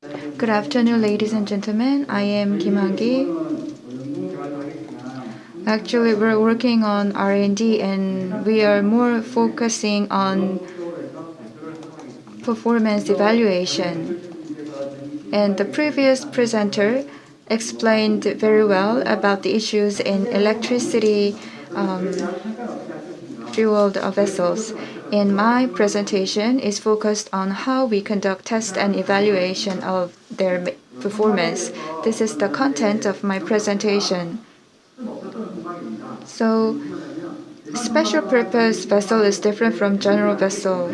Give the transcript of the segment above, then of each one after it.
Good afternoon, ladies and gentlemen. I am Kim Han-gi. Actually, we're working on R&D and we are more focusing on performance evaluation. And the previous presenter explained very well about the issues in electricity fueled vessels. And my presentation is focused on how we conduct test and evaluation of their performance. This is the content of my presentation. So, special purpose vessel is different from general vessel.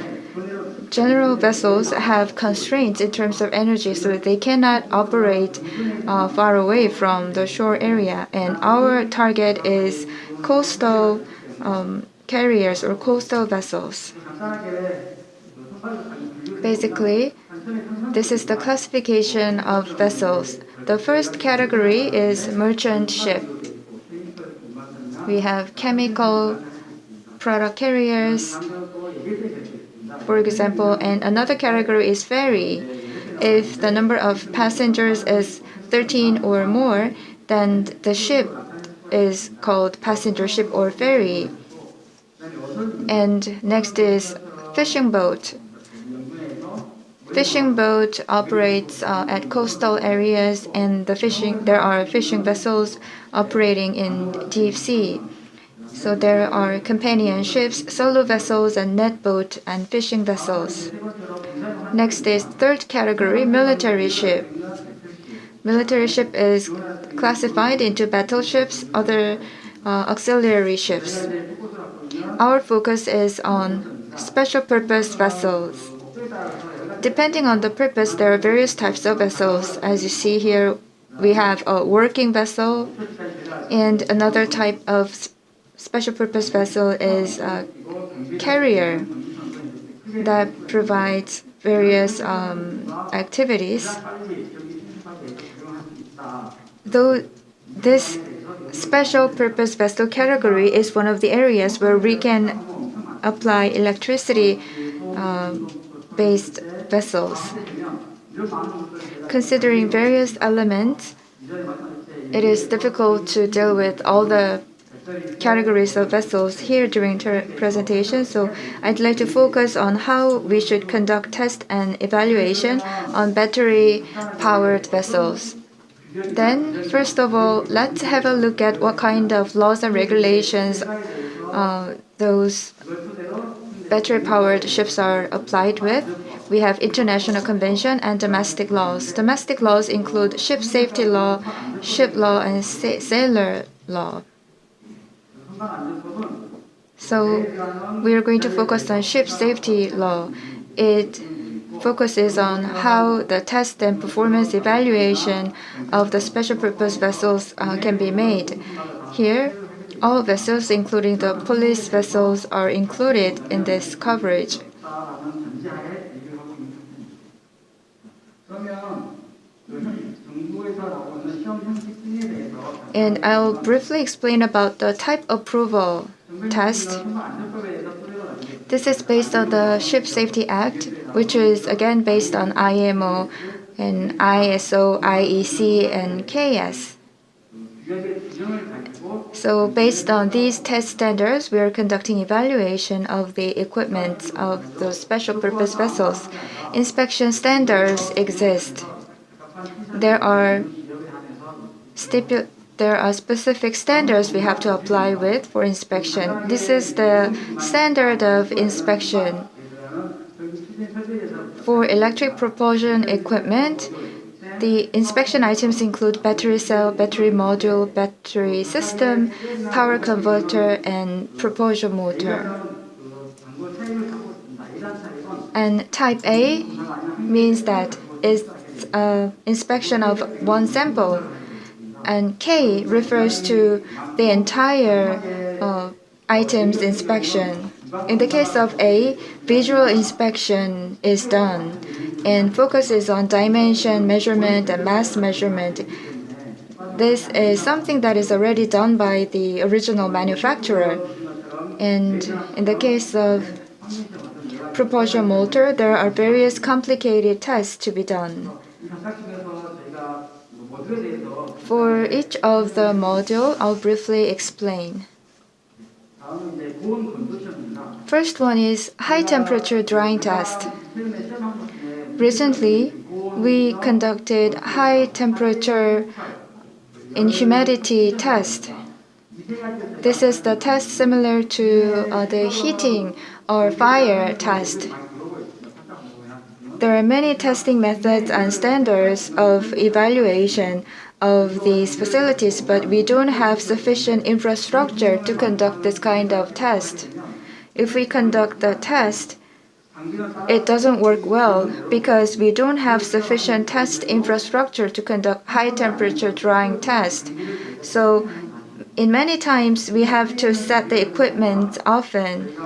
General vessels have constraints in terms of energy, so that they cannot operate far away from the shore area. And our target is coastal carriers or coastal vessels. Basically, this is the classification of vessels. The first category is merchant ship. We have chemical product carriers, for example, and another category is ferry. If the number of passengers is 13 or more, then the ship is called passenger ship or ferry. And next is fishing boat. Fishing boat operates at coastal areas, and there are fishing vessels operating in deep sea. So there are companion ships, solo vessels, and net boat and fishing vessels. Next is third category, military ship. Military ship is classified into battleships, other auxiliary ships. Our focus is on special purpose vessels. Depending on the purpose, there are various types of vessels. As you see here, we have a working vessel, and another type of special purpose vessel is a carrier that provides various activities. Though this special purpose vessel category is one of the areas where we can apply electricity based vessels. Considering various elements, it is difficult to deal with all the categories of vessels here during presentation, so I'd like to focus on how we should conduct test and evaluation on battery-powered vessels. Then, first of all, let's have a look at what kind of laws and regulations those battery-powered ships are applied with. We have international convention and domestic laws. Domestic laws include ship safety law, ship law, and sailor law. So we are going to focus on ship safety law. It focuses on how the test and performance evaluation of the special purpose vessels can be made. Here, all vessels, including the police vessels, are included in this coverage. And I'll briefly explain about the type approval test. This is based on the Ship Safety Act, which is again based on IMO and ISO, IEC, and KS. So based on these test standards, we are conducting evaluation of the equipment of those special purpose vessels. Inspection standards exist. There are specific standards we have to apply with for inspection. This is the standard of inspection. For electric propulsion equipment, the inspection items include battery cell, battery module, battery system, power converter, and propulsion motor. And type A means that it's inspection of one sample. And K refers to the entire items inspection. In the case of A, visual inspection is done and focuses on dimension measurement and mass measurement. This is something that is already done by the original manufacturer. And in the case of propulsion motor, there are various complicated tests to be done. For each of the module, I'll briefly explain. First one is high temperature drying test. Recently, we conducted high temperature in humidity test. This is the test similar to the heating or fire test. There are many testing methods and standards of evaluation of these facilities, but we don't have sufficient infrastructure to conduct this kind of test. If we conduct the test, it doesn't work well because we don't have sufficient test infrastructure to conduct high temperature drying test. So in many times we have to set the equipment often.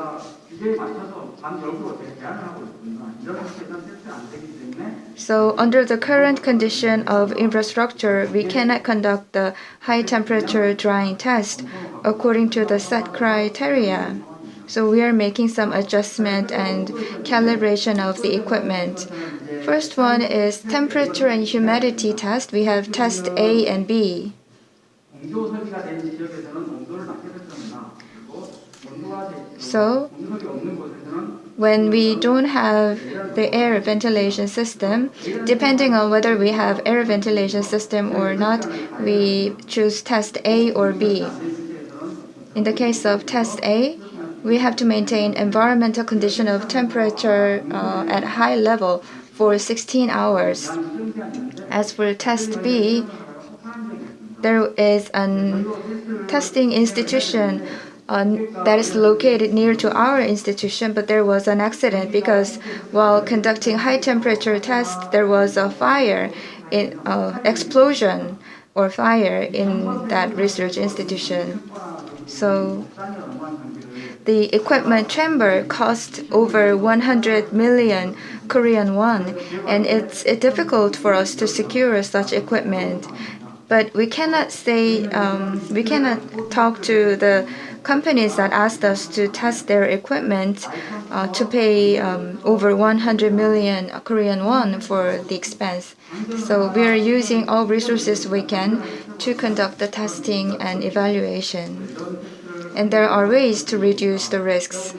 So under the current condition of infrastructure, we cannot conduct the high temperature drying test according to the set criteria. So we are making some adjustment and calibration of the equipment. First one is temperature and humidity test. We have test A and B. So when we don't have the air ventilation system, depending on whether we have air ventilation system or not, we choose test A or B. In the case of test A, we have to maintain environmental condition of temperature at high level for 16 hours. As for test B, there is a testing institution that is located near to our institution, but there was an accident because while conducting high temperature test, there was a fire, explosion or fire in that research institution. So the equipment chamber cost over 100 million Korean won, and it's difficult for us to secure such equipment. But we cannot talk to the companies that asked us to test their equipment to pay over 100 million Korean won for the expense. So we are using all resources we can to conduct the testing and evaluation. And there are ways to reduce the risks.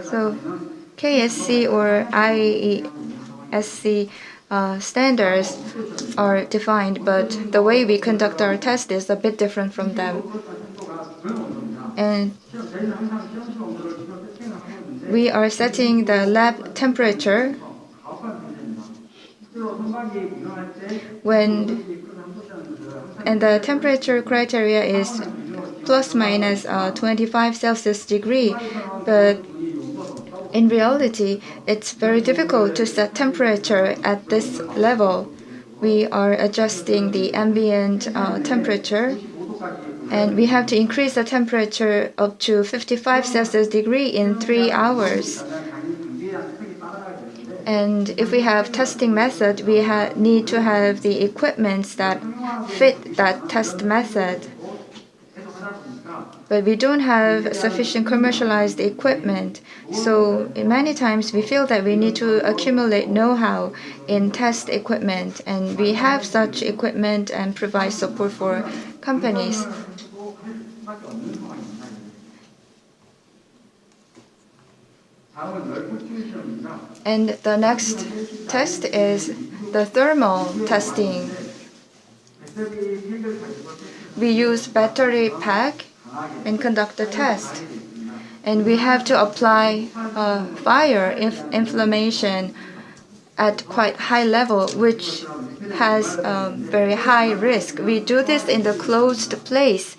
So KSC or IESC standards are defined, but the way we conduct our test is a bit different from them. And we are setting the lab temperature and the temperature criteria is plus minus 25 Celsius degree, but in reality, it's very difficult to set temperature at this level. We are adjusting the ambient temperature, and we have to increase the temperature up to 55 Celsius degree in 3 hours. And if we have testing method, we need to have the equipments that fit that test method. But we don't have sufficient commercialized equipment. So many times we feel that we need to accumulate know-how in test equipment, and we have such equipment and provide support for companies. And the next test is the thermal testing. We use battery pack and conduct the test. And we have to apply fire inflammation at quite high level, which has very high risk. We do this in the closed place.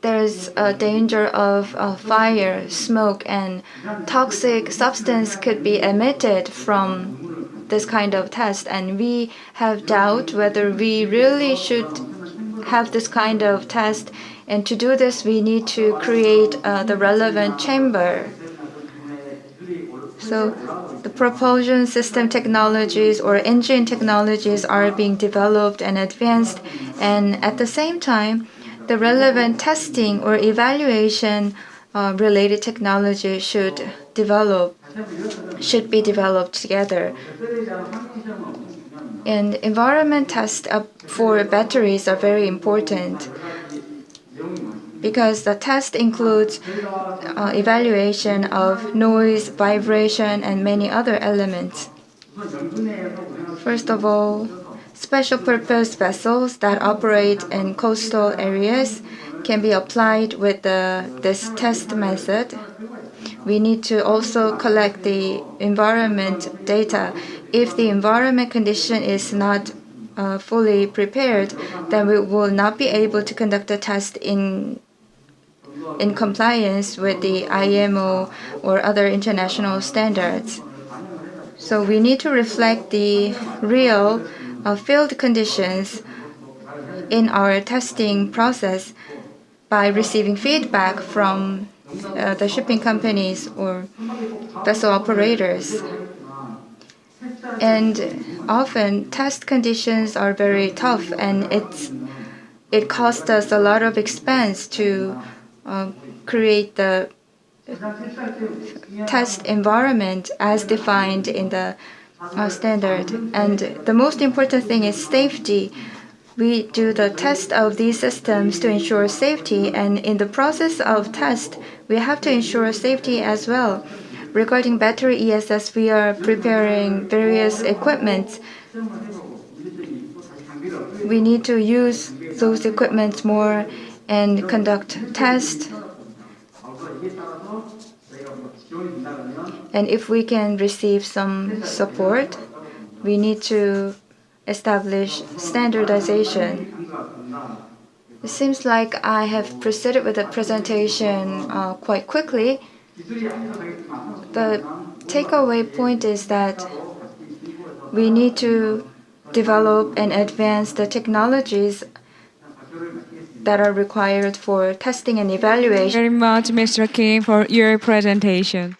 There's a danger of fire, smoke, and toxic substance could be emitted from this kind of test. And we have doubt whether we really should have this kind of test. And to do this, we need to create the relevant chamber. So the propulsion system technologies or engine technologies are being developed and advanced. And at the same time, the relevant testing or evaluation related technology should be developed together. And environment tests for batteries are very important because the test includes evaluation of noise, vibration, and many other elements. First of all, special purpose vessels that operate in coastal areas can be applied with this test method. We need to also collect the environment data. If the environment condition is not fully prepared, then we will not be able to conduct a test in compliance with the IMO or other international standards. So we need to reflect the real field conditions in our testing process by receiving feedback from the shipping companies or vessel operators. And often test conditions are very tough, and it costs us a lot of expense to create the test environment as defined in the standard. And the most important thing is safety. We do the test of these systems to ensure safety, and in the process of test, we have to ensure safety as well. Regarding battery ESS, we are preparing various equipment. We need to use those equipment more and conduct tests. And if we can receive some support, we need to establish standardization. It seems like I have proceeded with the presentation quite quickly. The takeaway point is that we need to develop and advance the technologies that are required for testing and evaluation. Very much, Mr. Kim, for your presentation.